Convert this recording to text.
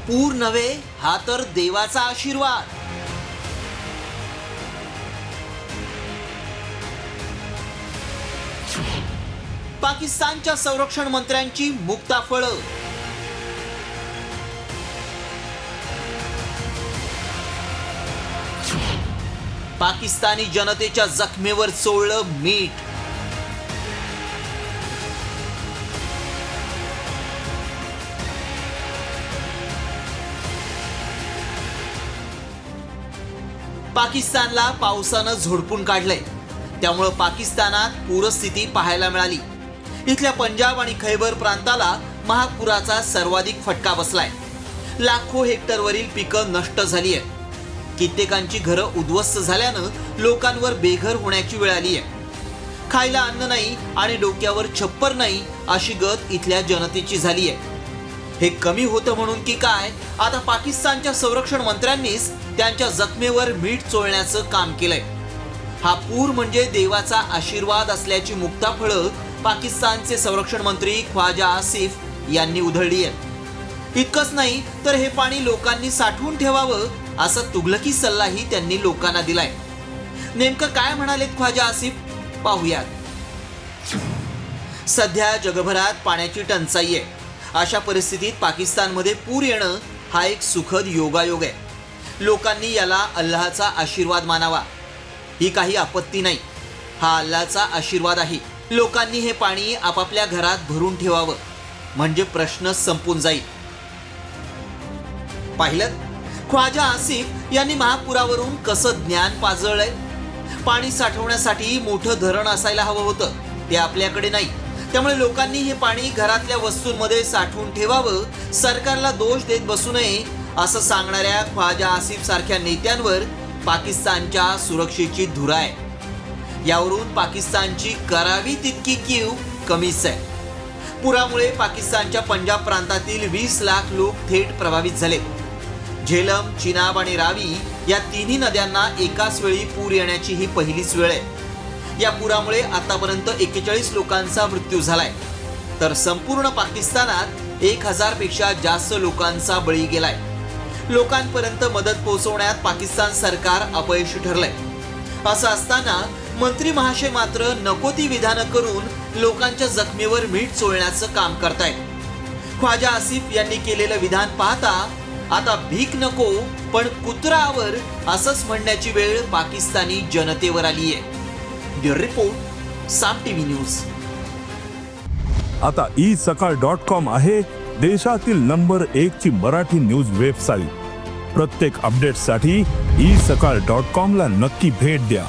पूर नव्हे, हा तर देवाचा आशीर्वाद. पाकिस्तानच्या संरक्षण मंत्र्यांची मुक्ताफळं. पाकिस्तानी जनतेच्या जखमेवर चोळलं मीठ. पाकिस्तानला पावसानं झोडपून काढलंय, त्यामुळे पाकिस्तानात पूरस्थिती पाहायला मिळाली. इथल्या पंजाब आणि खैबर प्रांताला महापुराचा सर्वाधिक फटका बसलाय. लाखो हेक्टरवरील पिकं नष्ट झाली आहेत. कित्येकांची घरं उद्ध्वस्त झाल्यानं लोकांवर बेघर होण्याची वेळ आली आहे. खायला अन्न नाही आणि डोक्यावर छप्पर नाही अशी गत इथल्या जनतेची झाली आहे. हे कमी होतं म्हणून की काय, आता पाकिस्तानच्या संरक्षण मंत्र्यांनीच त्यांच्या जखमेवर मीठ चोळण्याचं काम केलंय. हा पूर म्हणजे देवाचा आशीर्वाद असल्याची मुक्ताफळं पाकिस्तानचे संरक्षण मंत्री ख्वाजा आसिफ यांनी उधळली आहेत. इतकंच नाही तर हे पाणी लोकांनी साठवून ठेवावं असा तुघलकी सल्लाही त्यांनी लोकांना दिलाय. नेमकं काय म्हणालेत ख्वाजा आसिफ, पाहूयात. सध्या जगभरात पाण्याची टंचाई आहे. अशा परिस्थितीत पाकिस्तानमध्ये पूर येणं हा एक सुखद योगायोग आहे. लोकांनी याला अल्लाहचा आशीर्वाद मानावा. ही काही आपत्ती नाही, हा अल्लाहचा आशीर्वाद आहे. लोकांनी हे पाणी आपापल्या घरात भरून ठेवावं, म्हणजे प्रश्न संपून जाईल. पाहिलं, ख्वाजा आसिफ यांनी महापुरावरून कसं ज्ञान पाजळलंय. पाणी साठवण्यासाठी मोठं धरण असायला हवं होतं, ते आपल्याकडे नाही. त्यामुळे लोकांनी हे पाणी घरातल्या वस्तूंमध्ये साठवून ठेवावं, सरकारला दोष देत बसू नये असं सांगणाऱ्या ख्वाजा आसिफ सारख्या नेत्यांवर पाकिस्तानच्या सुरक्षेची धुरा आहे. यावरून पाकिस्तानची करावी तितकी कीव कमीच आहे. पुरामुळे पाकिस्तानच्या पंजाब प्रांतातील 20 लाख लोक थेट प्रभावित झाले. झेलम, चिनाब आणि रावी या तिन्ही नद्यांना एकाच वेळी पूर येण्याची ही पहिलीच वेळ आहे. या पुरामुळे आतापर्यंत 41 लोकांचा मृत्यू झालाय, तर संपूर्ण पाकिस्तानात 1000 पेक्षा जास्त लोकांचा बळी गेलाय. लोकांपर्यंत मदत पोहोचवण्यात पाकिस्तान सरकार अपयशी ठरलंय. असं असताना मंत्री महाशय मात्र नको ती विधानं करून लोकांच्या जखमेवर मीठ चोळण्याचं काम करतायत. ख्वाजा आसिफ यांनी केलेलं विधान पाहता आता भीक नको पण कुत्रावर असंच म्हणण्याची वेळ पाकिस्तानी जनतेवर आली आहे. ब्युरो रिपोर्ट, साम टीव्ही न्यूज. आता isakal.com आहे देशातील नंबर 1 ची मराठी न्यूज वेबसाईट. प्रत्येक अपडेटसाठी isakal.com ला नक्की भेट द्या.